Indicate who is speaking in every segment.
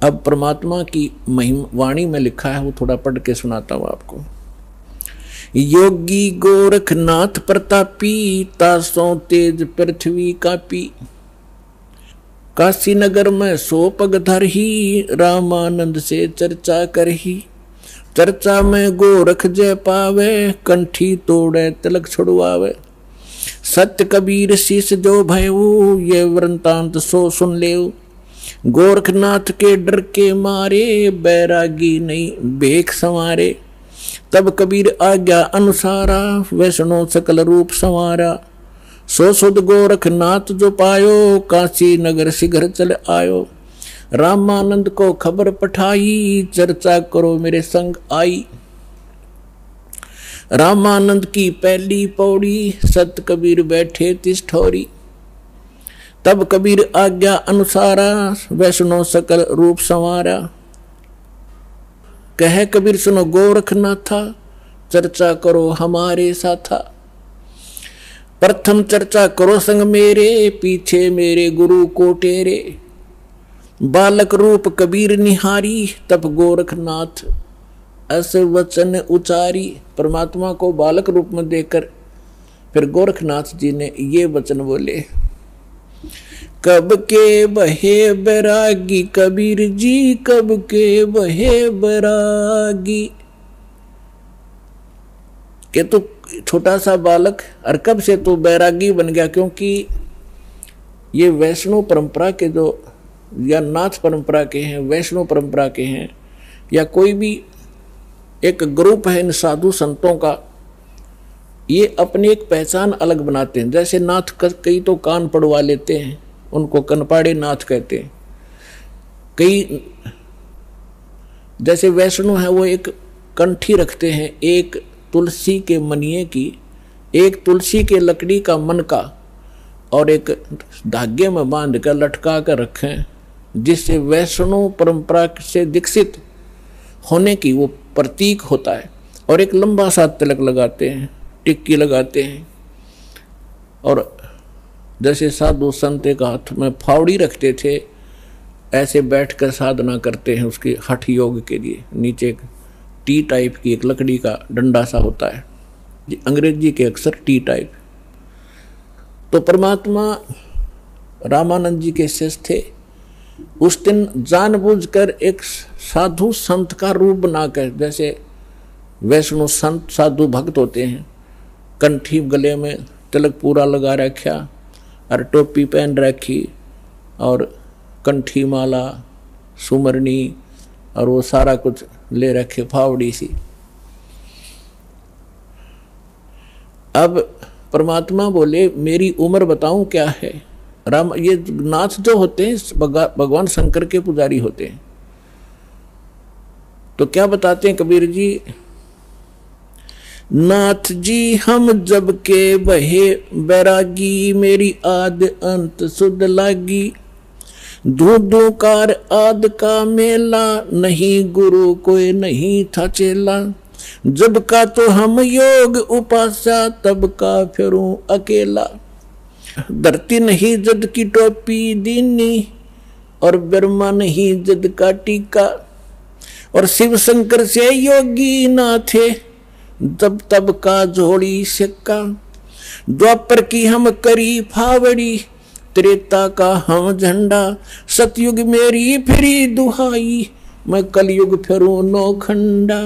Speaker 1: अब परमात्मा की महिमा वाणी में लिखा है, वो थोड़ा पढ़ के सुनाता हूं आपको। योगी गोरखनाथ प्रतापी, तासों तेज पृथ्वी कापी। काशी नगर में सो पग धरही, रामानंद से चर्चा करही। चर्चा में गोरख जय पावे, कंठी तोड़े तिलक छुड़वावे। सत्य कबीर शीश जो भयऊ, ये वृंतांत सो सुन लेऊ। गोरखनाथ के डर के मारे, बैरागी नहीं बेख संवारे। तब कबीर आज्ञा अनुसारा, वैष्णो सकल रूप संवारा। सो सुध गोरखनाथ जो पायो, काशी नगर शीघ्र चल आयो। रामानंद को खबर पठाई, चर्चा करो मेरे संग आई। रामानंद की पहली पौड़ी, सत कबीर बैठे तिस ठोरी। तब कबीर आज्ञा अनुसारा, वैष्णो सकल रूप संवारा। कहे कबीर सुनो गोरखनाथा, चर्चा करो हमारे साथा। प्रथम चर्चा करो संग मेरे, पीछे मेरे गुरु को टेरे। बालक रूप कबीर निहारी, तब गोरखनाथ ऐसे वचन उचारी। परमात्मा को बालक रूप में देखकर फिर गोरखनाथ जी ने ये वचन बोले। कब के बहे बैरागी कबीर जी, कब के बहे बैरागी। कि तू छोटा सा बालक और कब से तू बैरागी बन गया, क्योंकि ये वैष्णव परंपरा के जो या नाथ परंपरा के हैं, वैष्णव परंपरा के हैं, या कोई भी एक ग्रुप है इन साधु संतों का, ये अपनी एक पहचान अलग बनाते हैं। जैसे नाथ कई तो कान पड़वा लेते हैं, उनको कनपाड़े नाथ कहते हैं। कई जैसे वैष्णव है वो एक कंठी रखते हैं, एक तुलसी के मनिए की, एक तुलसी के लकड़ी का मन का, और एक धागे में बांध कर लटका कर रखें, जिससे वैष्णव परंपरा से दीक्षित होने की वो प्रतीक होता है। और एक लंबा सा तिलक लगाते हैं, टिक्की लगाते हैं। और जैसे साधु संत एक हाथ में फावड़ी रखते थे, ऐसे बैठकर साधना करते हैं उसके हठ योग के लिए। नीचे एक टी टाइप की एक लकड़ी का डंडा सा होता है, अंग्रेजी के अक्षर टी टाइप। तो परमात्मा रामानंद जी के शिष्य थे। उस दिन जानबूझकर एक साधु संत का रूप बनाकर, जैसे वैष्णव संत साधु भक्त होते हैं, कंठी गले में तिलक पूरा लगा रखा और टोपी पहन रखी और कंठी माला सुमरनी और वो सारा कुछ ले रखे, फावड़ी सी। अब परमात्मा बोले मेरी उम्र बताऊं क्या है। राम ये नाथ जो होते हैं भगवान शंकर के पुजारी होते हैं। तो क्या बताते हैं कबीर जी, नाथ जी हम जब के बहे बैरागी, मेरी आद अंत सुध लागी। धू कार आद का मेला, नहीं गुरु कोई नहीं था चेला। जब का तो हम योग उपासा, तब का फिरूं अकेला। धरती नहीं जद की टोपी दीनी, और ब्रह्मा नहीं जद का टीका। और शिव शंकर से योगी ना थे, तब का जोड़ी सिक्का। द्वापर की हम करी फावड़ी, त्रेता का हम झंडा। सतयुग मेरी फिरी दुहाई, मैं कलयुग फिरूं नौखंडा।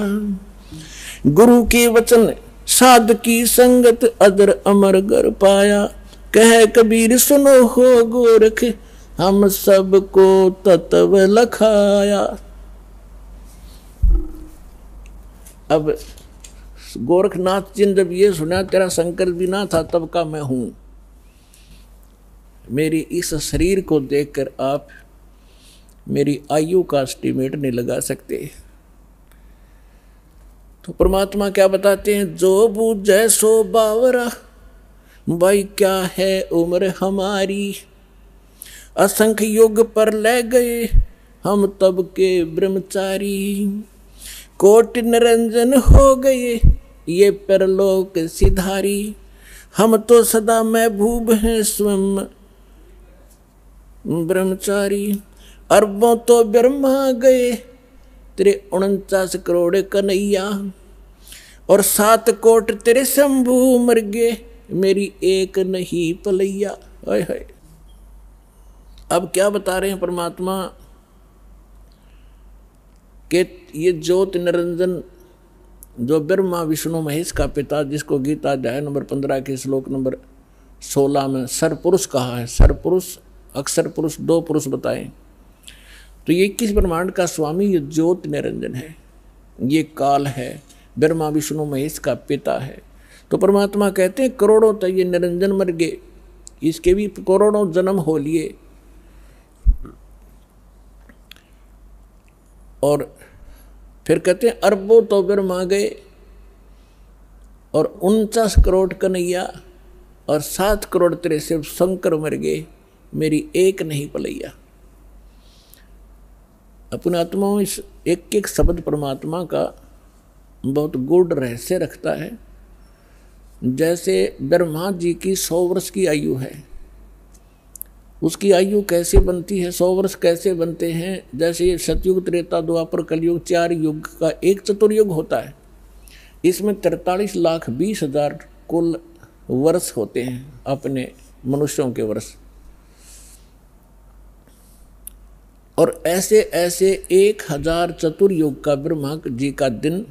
Speaker 1: गुरु के वचन साध की संगत, अदर अमर गर पाया। कह कबीर सुनो हो गोरख, हम सबको तत्व लखाया। अब गोरखनाथ जी ने जब ये सुना, तेरा शंकर भी ना था तब का मैं हूं। मेरी इस शरीर को देखकर आप मेरी आयु का एस्टिमेट नहीं लगा सकते। तो परमात्मा क्या बताते हैं, जो बूझे सो बावरा, भाई क्या है उम्र हमारी। असंख्य युग पर ले गए हम तब के ब्रह्मचारी। कोटि निरंजन हो गए ये परलोक सिधारी। हम तो सदा महबूब हैं स्वयं ब्रह्मचारी। अरबों तो ब्रह्मा गए तेरे 49 करोड़ कन्हैया, और 7 कोट तेरे शंभू मर गए मेरी एक नहीं पलैया। हाय हाय। अब क्या बता रहे हैं परमात्मा कि ये ज्योत निरंजन जो ब्रह्मा विष्णु महेश का पिता, जिसको गीता अध्याय नंबर 15 के श्लोक नंबर 16 में सरपुरुष कहा है, सरपुरुष अक्षर पुरुष 2 पुरुष बताएं, तो ये 21 ब्रह्मांड का स्वामी ये ज्योत निरंजन है, ये काल है, ब्रह्मा विष्णु महेश का पिता है। तो परमात्मा कहते हैं करोड़ों तक ये निरंजन मर गए, इसके भी करोड़ों जन्म हो लिए, और फिर कहते हैं अरबों तो ब्रह्मा गए और 49 करोड़ कन्हैया, और 7 करोड़ तेरे शिव शंकर मर गए मेरी एक नहीं पलैया। अपने आत्माओं इस एक एक शब्द परमात्मा का बहुत गूढ़ रहस्य रखता है। जैसे ब्रह्मा जी की 100 वर्ष की आयु है, उसकी आयु कैसे बनती है, 100 वर्ष कैसे बनते हैं, जैसे ये सतयुग त्रेता द्वापर कलयुग 4 युग का एक चतुर्युग होता है, इसमें 43,20,000 कुल वर्ष होते हैं अपने मनुष्यों के वर्ष। और ऐसे ऐसे 1000 चतुर्युग का ब्रह्मा जी का दिन,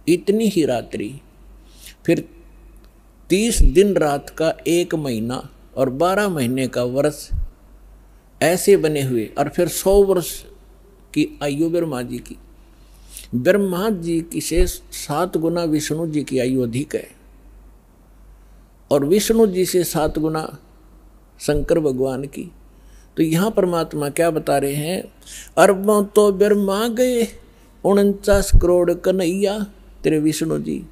Speaker 1: इतनी ही रात्रि, फिर 30 दिन रात का 1 महीना और 12 महीने का वर्ष ऐसे बने हुए, और फिर 100 वर्ष की आयु ब्रह्मा जी की। ब्रह्मा जी की से 7 गुना विष्णु जी की आयु अधिक है, और विष्णु जी से 7 गुना शंकर भगवान की। तो यहाँ परमात्मा क्या बता रहे हैं, अरबों तो ब्रह्मा गए 49 करोड़ कन्हैया तेरे विष्णु जी,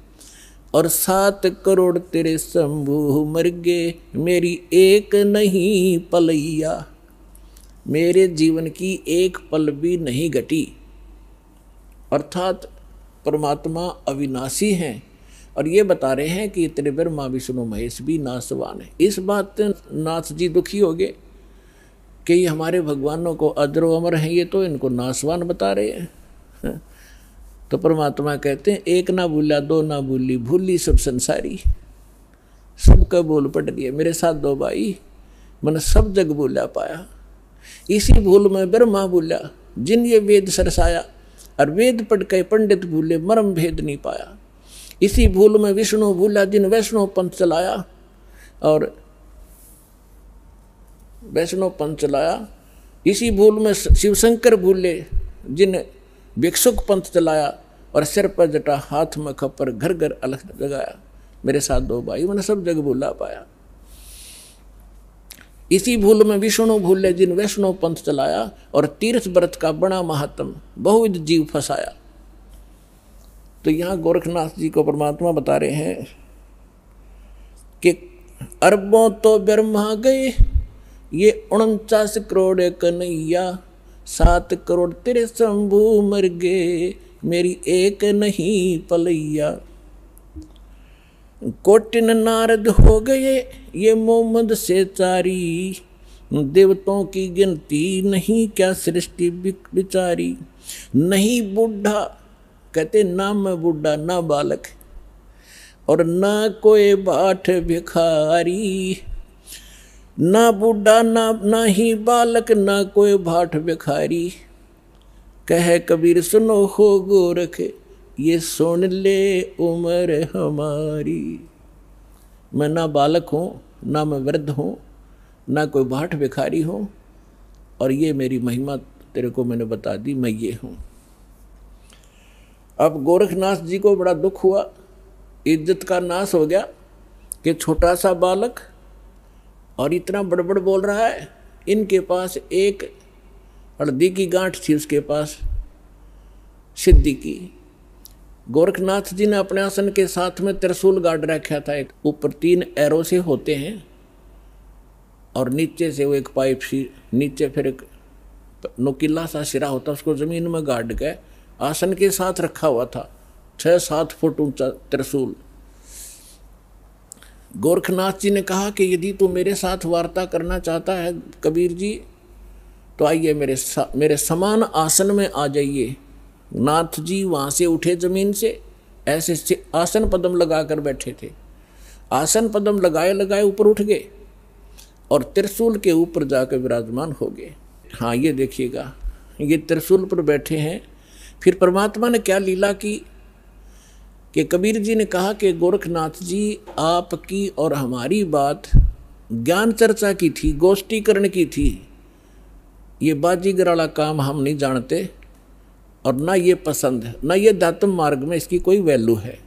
Speaker 1: और 7 करोड़ तेरे शंभू मर गए मेरी एक नहीं पलैया। मेरे जीवन की एक पल भी नहीं घटी। अर्थात परमात्मा अविनाशी हैं, और ये बता रहे हैं कि तेरे ब्रह्मा विष्णु महेश भी नाशवान है। इस बात से नाथ जी दुखी हो गए कि ये हमारे भगवानों को अजरो अमर हैं, ये तो इनको नाशवान बता रहे हैं। तो परमात्मा कहते हैं एक ना भूला दो ना भूली, भूली सब संसारी, सबका बोल पट दिए मेरे साथ 2 भाई, मैंने सब जग भूला पाया। इसी भूल में ब्रह्मा भूला जिन ये वेद सरसाया, और वेद पढ़ के पंडित भूले मर्म भेद नहीं पाया। इसी भूल में विष्णु भूला जिन वैष्णव पंथ चलाया, और वैष्णव पंथ चलाया। इसी भूल में शिवशंकर भूले जिन भिक्षुक पंथ चलाया, और सिर पर जटा हाथ में खप्पर घर घर अलग जगाया। मेरे साथ 2 भाई, मैंने सब जग भूला पाया। इसी भूल में विष्णु भूले जिन वैष्णव पंथ चलाया, और तीर्थ व्रत का बड़ा महात्म बहुविध जीव फंसाया। तो यहाँ गोरखनाथ जी को परमात्मा बता रहे हैं कि अरबों तो ब्रह्मा गए ये 49 करोड़ कन्हैया, 7 करोड़ तेरे शंभू मर गए मेरी एक नहीं पलैया। कोटिन नारद हो गए ये मोहम्मद से चारी, देवताओं की गिनती नहीं क्या सृष्टि बिचारी। नहीं बूढ़ा, कहते ना मैं बूढ़ा ना बालक, और ना कोई बाट भिखारी। ना बूढ़ा ना ही बालक, ना कोई भाट भिखारी। कहे कबीर सुनो हो गोरख ये सुन ले उम्र हमारी। मैं ना बालक हूँ, ना मैं वृद्ध हूँ, ना कोई भाट भिखारी हूँ, और ये मेरी महिमा तेरे को मैंने बता दी, मैं ये हूँ। अब गोरखनाथ जी को बड़ा दुख हुआ, इज्जत का नाश हो गया कि छोटा सा बालक और इतना बड़बड़ बोल रहा है। इनके पास एक हल्दी की गांठ थी, उसके पास सिद्धि की। गोरखनाथ जी ने अपने आसन के साथ में त्रिशूल गाड़ रखा था, एक ऊपर 3 एरो से होते हैं, और नीचे से वो एक पाइप सी, नीचे फिर एक नुकीला सा सिरा होता, उसको जमीन में गाड़ के आसन के साथ रखा हुआ था। 6-7 फुट ऊंचा त्रिशूल। गोरखनाथ जी ने कहा कि यदि तू मेरे साथ वार्ता करना चाहता है कबीर जी, तो आइए मेरे समान आसन में आ जाइए। नाथ जी वहाँ से उठे जमीन से, ऐसे आसन पद्म लगा कर बैठे थे। आसन पद्म लगाए लगाए ऊपर उठ गए और त्रिशूल के ऊपर जाकर विराजमान हो गए। हाँ, ये देखिएगा, ये त्रिशूल पर बैठे हैं। फिर परमात्मा ने क्या लीला की कि कबीर जी ने कहा कि गोरखनाथ जी, आपकी और हमारी बात ज्ञान चर्चा की थी, गोष्ठीकरण की थी। ये बाजीगर वाला काम हम नहीं जानते और ना ये पसंद है, ना ये दातम मार्ग में इसकी कोई वैल्यू है।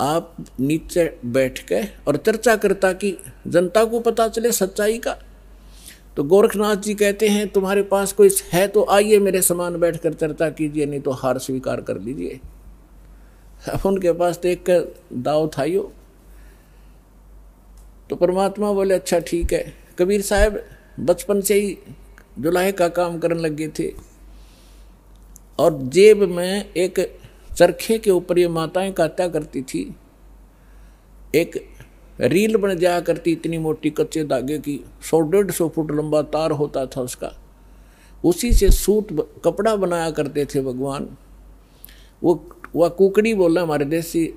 Speaker 1: आप नीचे बैठ के और चर्चा करता कि जनता को पता चले सच्चाई का। तो गोरखनाथ जी कहते हैं तुम्हारे पास कोई है तो आइए मेरे समान बैठकर चर्चा कीजिए, नहीं तो हार स्वीकार कर लीजिए। अब उनके पास तो एक दाव था यो। तो परमात्मा बोले अच्छा ठीक है। कबीर साहब बचपन से ही जुलाहे का काम करने लगे थे और जेब में एक चरखे के ऊपर ये माताएं काटा करती थी, एक रील बन जाया करती इतनी मोटी कच्चे धागे की, 100-150 फुट लंबा तार होता था उसका, उसी से सूत कपड़ा बनाया करते थे भगवान। वह कुकड़ी बोल रहे, हमारे देसी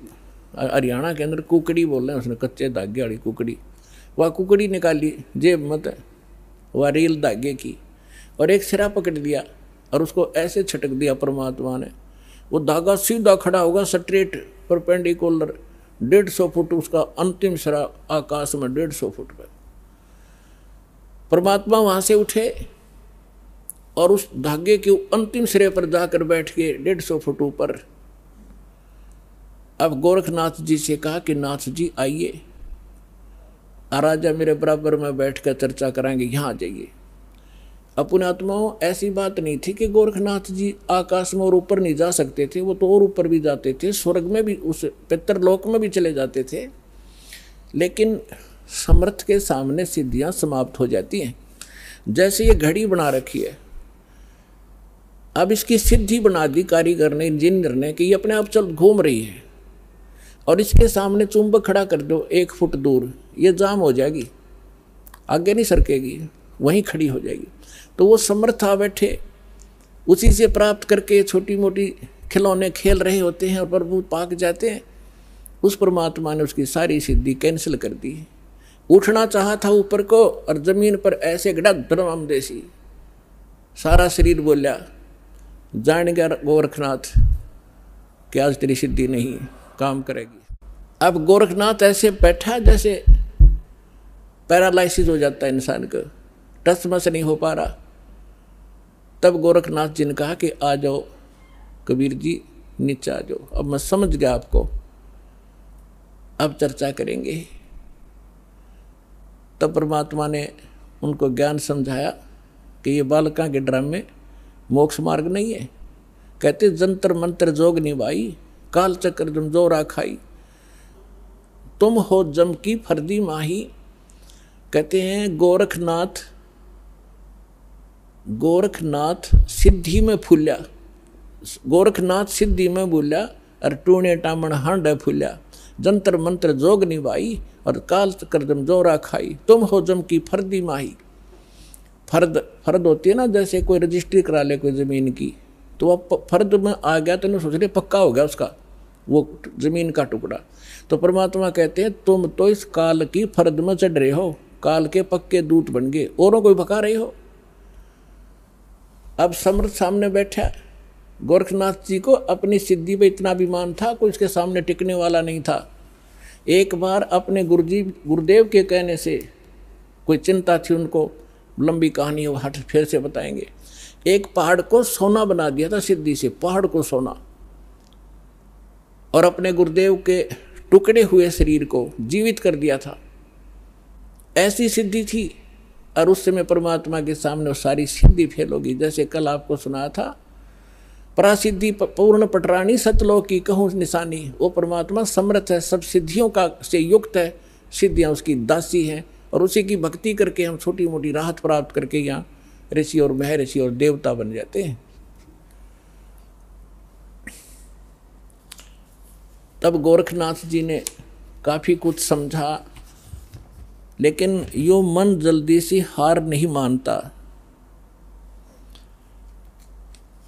Speaker 1: हरियाणा के अंदर कुकड़ी बोल रहे हैं, उसने कच्चे धागे वाली कुकड़ी। वह कुकड़ी निकाली जेब मत, वह रील धागे की, और एक सिरा पकड़ लिया और उसको ऐसे छटक दिया परमात्मा ने। वो धागा सीधा खड़ा होगा, स्ट्रेट परपेंडिकुलर, 150 फुट उसका अंतिम सिरा आकाश में, 150 फुट पर। परमात्मा वहां से उठे और उस धागे के अंतिम सिरे पर जाकर बैठ गए, 150 फुट ऊपर। अब गोरखनाथ जी से कहा कि नाथ जी आइए, राजा मेरे बराबर में बैठकर चर्चा कराएंगे, यहाँ आ जाइए। अपने आत्माओं, ऐसी बात नहीं थी कि गोरखनाथ जी आकाश में और ऊपर नहीं जा सकते थे, वो तो और ऊपर भी जाते थे, स्वर्ग में भी, उस पितरलोक में भी चले जाते थे। लेकिन समर्थ के सामने सिद्धियां समाप्त हो जाती हैं। जैसे ये घड़ी बना रखी है, अब इसकी सिद्धि बना दी कारीगर ने, इंजीनियर ने, कि ये अपने आप चल घूम रही है और इसके सामने चुंबक खड़ा कर दो 1 फुट दूर, ये जाम हो जाएगी, आगे नहीं सरकेगी, वहीं खड़ी हो जाएगी। तो वो समर्थ आ बैठे, उसी से प्राप्त करके छोटी मोटी खिलौने खेल रहे होते हैं और प्रभु पाक जाते हैं। उस परमात्मा ने उसकी सारी सिद्धि कैंसिल कर दी। उठना चाहा था ऊपर को और जमीन पर ऐसे गड़ा धर्म देसी, सारा शरीर बोलिया, जान गया गोरखनाथ कि आज तेरी सिद्धि नहीं काम करेगी। अब गोरखनाथ ऐसे बैठा जैसे पैरालाइसिस हो जाता है इंसान को, टस मस नहीं हो पा रहा। तब गोरखनाथ जी ने कहा कि आ जाओ कबीर जी, नीचे आ जाओ, अब मैं समझ गया आपको, अब चर्चा करेंगे। तब परमात्मा ने उनको ज्ञान समझाया कि ये बालका के ड्रामे मोक्ष मार्ग नहीं है। कहते जंतर मंत्र जोग निभाई, काल चक्र जम जोरा खाई, तुम हो जम की फर्दी माही। कहते हैं गोरखनाथ सिद्धि में फूल्या, गोरखनाथ सिद्धि में भूल्या और टूणे टामण हांड फूल्या, जंतर मंत्र जोग निभाई और काल चक्र जम जोरा खाई, तुम हो जम की फर्दी माही। फर्द होती है ना, जैसे कोई रजिस्ट्री करा ले कोई जमीन की, तो वह फर्द में आ गया तो सोच रहे पक्का हो गया उसका वो जमीन का टुकड़ा। तो परमात्मा कहते हैं तुम तो इस काल की फर्द में चढ़ रहे हो, काल के पक्के दूत बन गए, औरों को भगा रहे हो। अब समर्थ सामने बैठा, गोरखनाथ जी को अपनी सिद्धि पे इतना अभिमान था, कोई उसके सामने टिकने वाला नहीं था। एक बार अपने गुरुदेव के कहने से, कोई चिंता थी उनको, लंबी कहानी है, हट फिर से बताएंगे। एक पहाड़ को सोना बना दिया था सिद्धि से, पहाड़ को सोना, और अपने गुरुदेव के टुकड़े हुए शरीर को जीवित कर दिया था। ऐसी सिद्धि थी। और उस समय परमात्मा के सामने वो सारी सिद्धि फेल होगी। जैसे कल आपको सुनाया था, परासिद्धि पूर्ण पटरानी सतलोक की कहूँ निशानी। वो परमात्मा समर्थ है, सब सिद्धियों का से युक्त है, सिद्धियाँ उसकी दासी हैं, और उसी की भक्ति करके हम छोटी मोटी राहत प्राप्त करके यहाँ ऋषि और महर्षि और देवता बन जाते हैं। तब गोरखनाथ जी ने काफ़ी कुछ समझा, लेकिन यो मन जल्दी से हार नहीं मानता।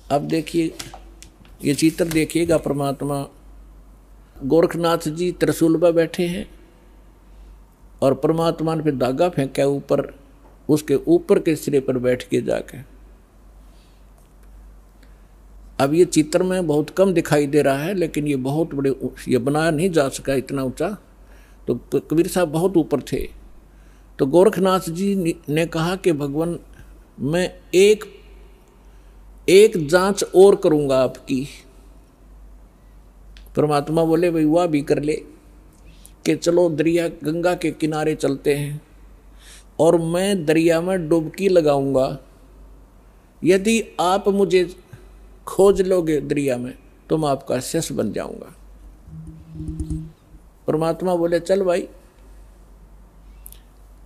Speaker 1: अब देखिए ये चित्र देखिएगा, परमात्मा गोरखनाथ जी त्रिशूल पर बैठे हैं और परमात्मा ने फिर धागा फेंका ऊपर, उसके ऊपर के सिरे पर बैठ के जाके। अब ये चित्र में बहुत कम दिखाई दे रहा है, लेकिन ये बहुत बड़े, ये बनाया नहीं जा सका इतना ऊंचा, तो कबीर साहब बहुत ऊपर थे। तो गोरखनाथ जी ने कहा कि भगवान मैं एक जांच और करूंगा आपकी। परमात्मा बोले भाई वह भी कर ले, कि चलो दरिया गंगा के किनारे चलते हैं और मैं दरिया में डुबकी लगाऊंगा, यदि आप मुझे खोज लोगे दरिया में तो मैं आपका शिष्य बन जाऊंगा। परमात्मा बोले चल भाई।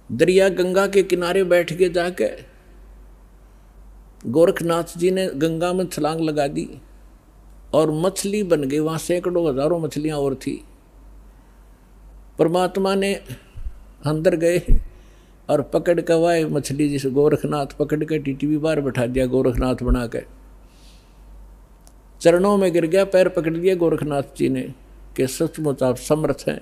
Speaker 1: दरिया गंगा के किनारे बैठ के जाके गोरखनाथ जी ने गंगा में छलांग लगा दी और मछली बन गई। वहां सैकड़ों हजारों मछलियां और थी। परमात्मा ने अंदर गए और पकड़ के वाए मछली, जिसे गोरखनाथ पकड़ के टीटी बाहर बैठा दिया, गोरखनाथ बना के चरणों में गिर गया, पैर पकड़ लिए गोरखनाथ जी ने कि सचमुच आप समर्थ हैं।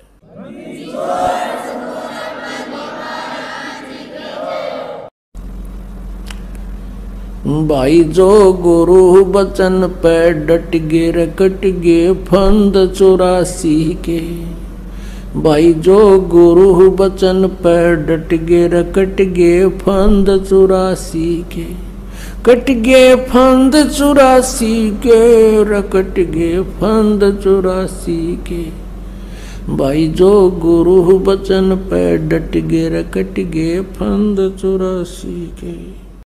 Speaker 1: भाई जो गुरु बचन पे डट गे रकट गे फंद 84 के। भाई जो गुरु बचन पे डट गे रकट गे फंद 84 के। कट गे फंद 84 के, रकट गे फंद 84 के। भाई जो गुरु बचन पे डट गे रकट गे फंद 84 के।